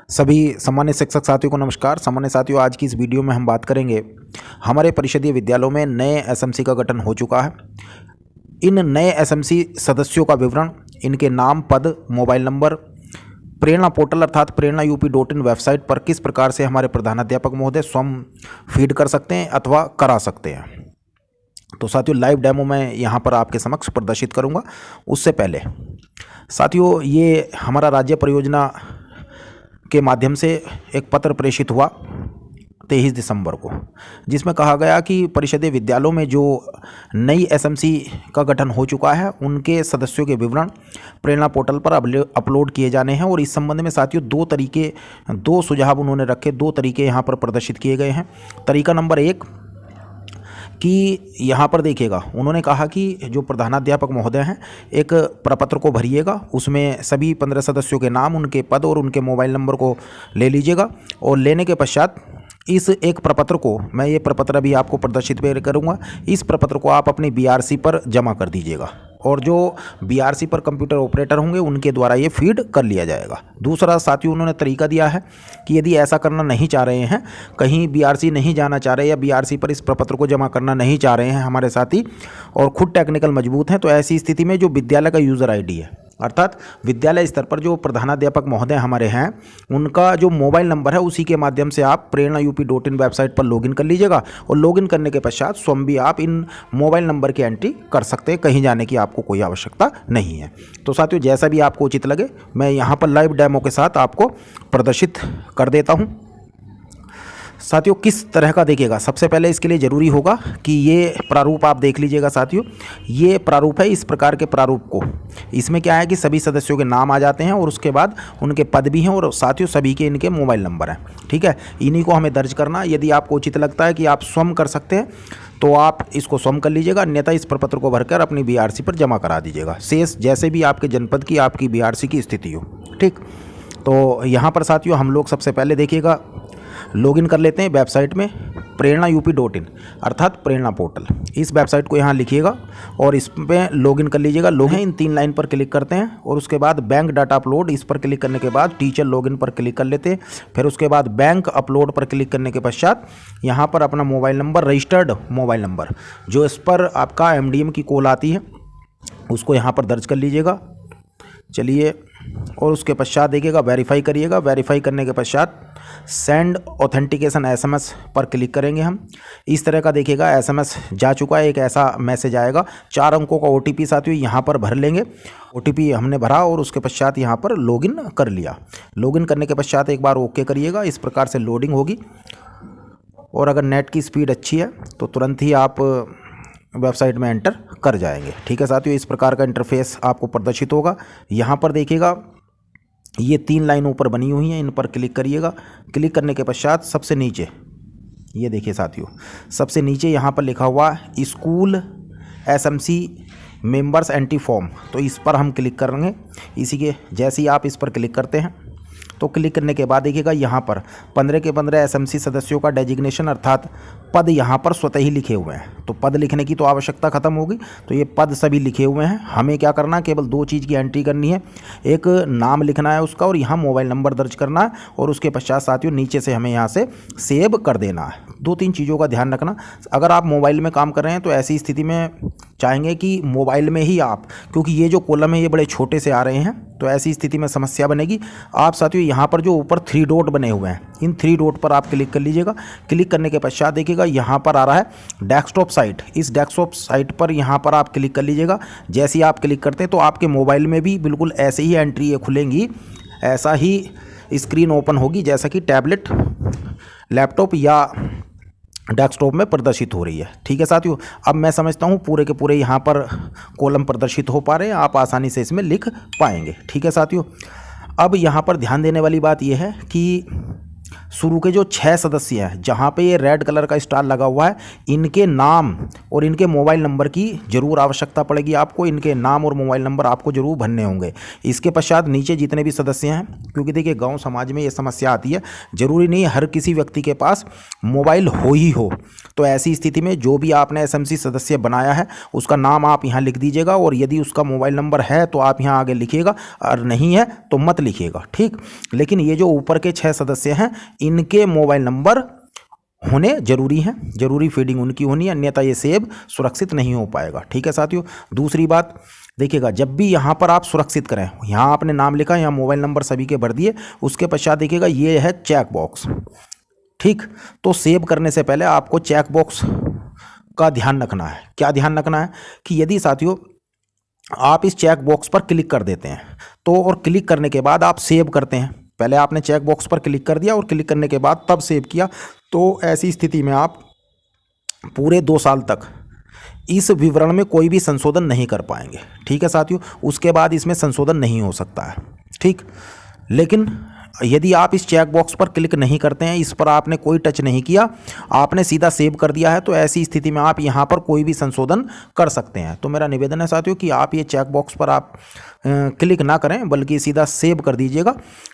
सभी सामान्य शिक्षक साथियों को नमस्कार। सामान्य साथियों, आज की इस वीडियो में हम बात करेंगे हमारे परिषदीय विद्यालयों में नए एसएमसी का गठन हो चुका है। इन नए एसएमसी सदस्यों का विवरण, इनके नाम, पद, मोबाइल नंबर, प्रेरणा पोर्टल अर्थात prerana.up.in वेबसाइट पर किस प्रकार से हमारे प्रधानाध्यापक महोदय स्वयं फीड कर सकते हैं अथवा करा सकते हैं। तो साथियों, लाइव डेमो मैं यहाँ पर आपके समक्ष प्रदर्शित करूँगा। उससे पहले साथियों, ये हमारा राज्य परियोजना के माध्यम से एक पत्र प्रेषित हुआ 23 दिसंबर को, जिसमें कहा गया कि परिषदीय विद्यालयों में जो नई एसएमसी का गठन हो चुका है उनके सदस्यों के विवरण प्रेरणा पोर्टल पर अपलोड किए जाने हैं। और इस संबंध में साथियों दो सुझाव उन्होंने रखे, दो तरीके यहाँ पर प्रदर्शित किए गए हैं। तरीका नंबर 1 कि यहाँ पर देखिएगा, उन्होंने कहा कि जो प्रधानाध्यापक महोदय हैं एक प्रपत्र को भरिएगा, उसमें सभी 15 सदस्यों के नाम, उनके पद और उनके मोबाइल नंबर को ले लीजिएगा। और लेने के पश्चात इस एक प्रपत्र को, मैं ये प्रपत्र अभी आपको प्रदर्शित करूँगा, इस प्रपत्र को आप अपनी बीआरसी पर जमा कर दीजिएगा और जो बीआरसी पर कंप्यूटर ऑपरेटर होंगे उनके द्वारा ये फीड कर लिया जाएगा। दूसरा साथियों, उन्होंने तरीका दिया है कि यदि ऐसा करना नहीं चाह रहे हैं, कहीं बीआरसी नहीं जाना चाह रहे या बीआरसी पर इस प्रपत्र को जमा करना नहीं चाह रहे हैं हमारे साथी और खुद टेक्निकल मजबूत हैं, तो ऐसी स्थिति में जो विद्यालय का यूज़र आईडी है अर्थात विद्यालय स्तर पर जो प्रधानाध्यापक महोदय हमारे हैं उनका जो मोबाइल नंबर है उसी के माध्यम से आप prerana.up.in वेबसाइट पर लॉगिन कर लीजिएगा। और लॉगिन करने के पश्चात स्वयं भी आप इन मोबाइल नंबर की एंट्री कर सकते हैं, कहीं जाने की आपको कोई आवश्यकता नहीं है। तो साथियों, जैसा भी आपको उचित लगे मैं यहाँ पर लाइव डेमो के साथ आपको प्रदर्शित कर देता हूँ। साथियों, किस तरह का देखिएगा, सबसे पहले इसके लिए ज़रूरी होगा कि ये प्रारूप आप देख लीजिएगा। साथियों, ये प्रारूप है। इस प्रकार के प्रारूप को, इसमें क्या है कि सभी सदस्यों के नाम आ जाते हैं और उसके बाद उनके पद भी हैं और साथियों सभी के इनके मोबाइल नंबर हैं। ठीक है, इन्हीं को हमें दर्ज करना। यदि आपको उचित लगता है कि आप स्वयं कर सकते हैं तो आप इसको स्वयं कर लीजिएगा, अन्यथा इस प्रपत्र को भरकर अपनी बीआरसी पर जमा करा दीजिएगा। शेष जैसे भी आपके जनपद की आपकी बीआरसी की स्थिति हो। ठीक, तो यहाँ पर साथियों हम लोग सबसे पहले देखिएगा लॉगिन कर लेते हैं वेबसाइट में prerana.up.in अर्थात प्रेरणा पोर्टल। इस वेबसाइट को यहाँ लिखिएगा और इसमें लॉगिन कर लीजिएगा। लॉगिन इन 3 लाइन पर क्लिक करते हैं और उसके बाद बैंक डाटा अपलोड, इस पर क्लिक करने के बाद टीचर लॉगिन पर क्लिक कर लेते हैं। फिर उसके बाद बैंक अपलोड पर क्लिक करने के पश्चात यहाँ पर अपना mobile number, registered mobile number जो इस पर आपका MDM की कॉल आती है उसको यहाँ पर दर्ज कर लीजिएगा। चलिए, और उसके पश्चात देखिएगा वेरीफाई करिएगा। वेरीफाई करने के पश्चात सेंड ऑथेंटिकेशन SMS पर क्लिक करेंगे हम। इस तरह का देखिएगा SMS जा चुका है, एक ऐसा मैसेज आएगा। 4 अंकों का OTP साथियों यहाँ पर भर लेंगे। OTP हमने भरा और उसके पश्चात यहाँ पर लॉगिन कर लिया। लॉगिन करने के पश्चात एक बार ओके करिएगा। इस प्रकार से लोडिंग होगी और अगर नेट की स्पीड अच्छी है तो तुरंत ही आप वेबसाइट में एंटर कर जाएंगे। ठीक है साथियों, इस प्रकार का इंटरफेस आपको प्रदर्शित होगा। यहाँ पर देखिएगा ये 3 लाइन ऊपर बनी हुई हैं, इन पर क्लिक करिएगा। क्लिक करने के पश्चात सबसे नीचे ये देखिए साथियों, सबसे नीचे यहाँ पर लिखा हुआ school SMC members entry form, तो इस पर हम क्लिक करेंगे। इसी के जैसे ही आप इस पर क्लिक करते हैं तो क्लिक करने के बाद देखिएगा यहाँ पर 15 के 15 SMC सदस्यों का डेजिग्नेशन अर्थात पद यहाँ पर स्वतः ही लिखे हुए हैं। तो पद लिखने की तो आवश्यकता खत्म होगी, तो ये पद सभी लिखे हुए हैं। हमें क्या करना है, केवल 2 चीज़ की एंट्री करनी है। एक नाम लिखना है उसका और यहाँ मोबाइल नंबर दर्ज करना है और उसके पश्चात साथियों नीचे से हमें यहाँ से सेव कर देना है। 2-3 चीज़ों का ध्यान रखना। अगर आप मोबाइल में काम कर रहे हैं तो ऐसी स्थिति में चाहेंगे कि मोबाइल में ही आप, क्योंकि ये जो कॉलम है ये बड़े छोटे से आ रहे हैं तो ऐसी स्थिति में समस्या बनेगी। आप साथियों यहाँ पर जो ऊपर 3 डॉट बने हुए हैं, इन 3 डॉट पर आप क्लिक कर लीजिएगा। क्लिक करने के पश्चात देखिएगा यहाँ पर आ रहा है डेस्कटॉप साइट। इस डेस्कटॉप साइट पर यहाँ पर आप क्लिक कर लीजिएगा। जैसे ही आप क्लिक करते हैं तो आपके मोबाइल में भी बिल्कुल ऐसे ही एंट्री खुलेंगी, ऐसा ही स्क्रीन ओपन होगी जैसा कि टैबलेट, लैपटॉप या डेस्कटॉप में प्रदर्शित हो रही है। ठीक है साथियों, अब मैं समझता हूँ पूरे के पूरे यहाँ पर कॉलम प्रदर्शित हो पा रहे हैं, आप आसानी से इसमें लिख पाएंगे। ठीक है साथियों, अब यहाँ पर ध्यान देने वाली बात यह है कि शुरू के जो 6 सदस्य हैं जहाँ पे ये रेड कलर का स्टार लगा हुआ है, इनके नाम और इनके मोबाइल नंबर की जरूर आवश्यकता पड़ेगी आपको। इनके नाम और मोबाइल नंबर आपको जरूर भरने होंगे। इसके पश्चात नीचे जितने भी सदस्य हैं, क्योंकि देखिए गाँव समाज में ये समस्या आती है, जरूरी नहीं हर किसी व्यक्ति के पास मोबाइल हो ही हो। तो ऐसी स्थिति में जो भी आपने एसएमसी सदस्य बनाया है उसका नाम आप यहाँ लिख दीजिएगा, और यदि उसका मोबाइल नंबर है तो आप यहाँ आगे लिखिएगा, और नहीं है तो मत लिखिएगा, ठीक। लेकिन ये जो ऊपर के 6 सदस्य हैं इनके मोबाइल नंबर होने जरूरी हैं, जरूरी फीडिंग उनकी होनी है, अन्यथा ये सेव सुरक्षित नहीं हो पाएगा, ठीक है साथियों। दूसरी बात देखिएगा, जब भी यहाँ पर आप सुरक्षित करें, यहाँ आपने नाम लिखा, यहाँ मोबाइल नंबर सभी के भर दिए, उसके पश्चात देखिएगा ये है चेक बॉक्स, ठीक। तो सेव करने से पहले आपको चेक बॉक्स का ध्यान रखना है। क्या ध्यान रखना है कि यदि साथियों आप इस चेक बॉक्स पर क्लिक कर देते हैं तो, और क्लिक करने के बाद आप सेव करते हैं, पहले आपने चेक बॉक्स पर क्लिक कर दिया और क्लिक करने के बाद तब सेव किया, तो ऐसी स्थिति में आप पूरे 2 साल तक इस विवरण में कोई भी संशोधन नहीं कर पाएंगे, ठीक है साथियों। उसके बाद इसमें संशोधन नहीं हो सकता है, ठीक। लेकिन यदि आप इस चेक बॉक्स पर क्लिक नहीं करते हैं, इस पर आपने कोई टच नहीं किया, आपने सीधा सेव कर दिया है, तो ऐसी स्थिति में आप यहाँ पर कोई भी संशोधन कर सकते हैं। तो मेरा निवेदन है साथियों कि आप ये चेक बॉक्स पर आप क्लिक ना करें, बल्कि सीधा सेव कर दीजिएगा,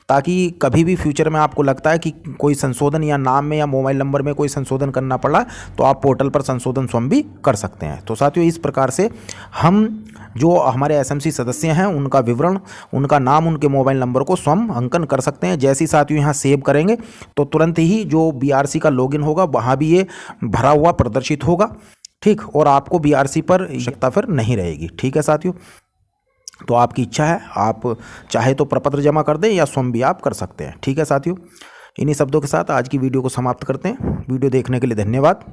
ताकि कभी भी फ्यूचर में आपको लगता है कि कोई संशोधन या नाम में या मोबाइल नंबर में कोई संशोधन करना पड़ा तो आप पोर्टल पर संशोधन स्वयं भी कर सकते हैं। तो साथियों इस प्रकार से हम जो हमारे एसएमसी सदस्य हैं उनका विवरण, उनका नाम, उनके मोबाइल नंबर को स्वयं अंकन कर सकते हैं। जैसे ही साथियों यहाँ सेव करेंगे तो तुरंत ही जो बीआरसी का लॉगिन होगा वहाँ भी ये भरा हुआ प्रदर्शित होगा, ठीक। और आपको बीआरसी पर आवश्यकता फिर नहीं रहेगी, ठीक है साथियों। तो आपकी इच्छा है, आप चाहे तो प्रपत्र जमा कर दें या स्वयं भी आप कर सकते हैं, ठीक है साथियों। इन्हीं शब्दों के साथ आज की वीडियो को समाप्त करते हैं। वीडियो देखने के लिए धन्यवाद।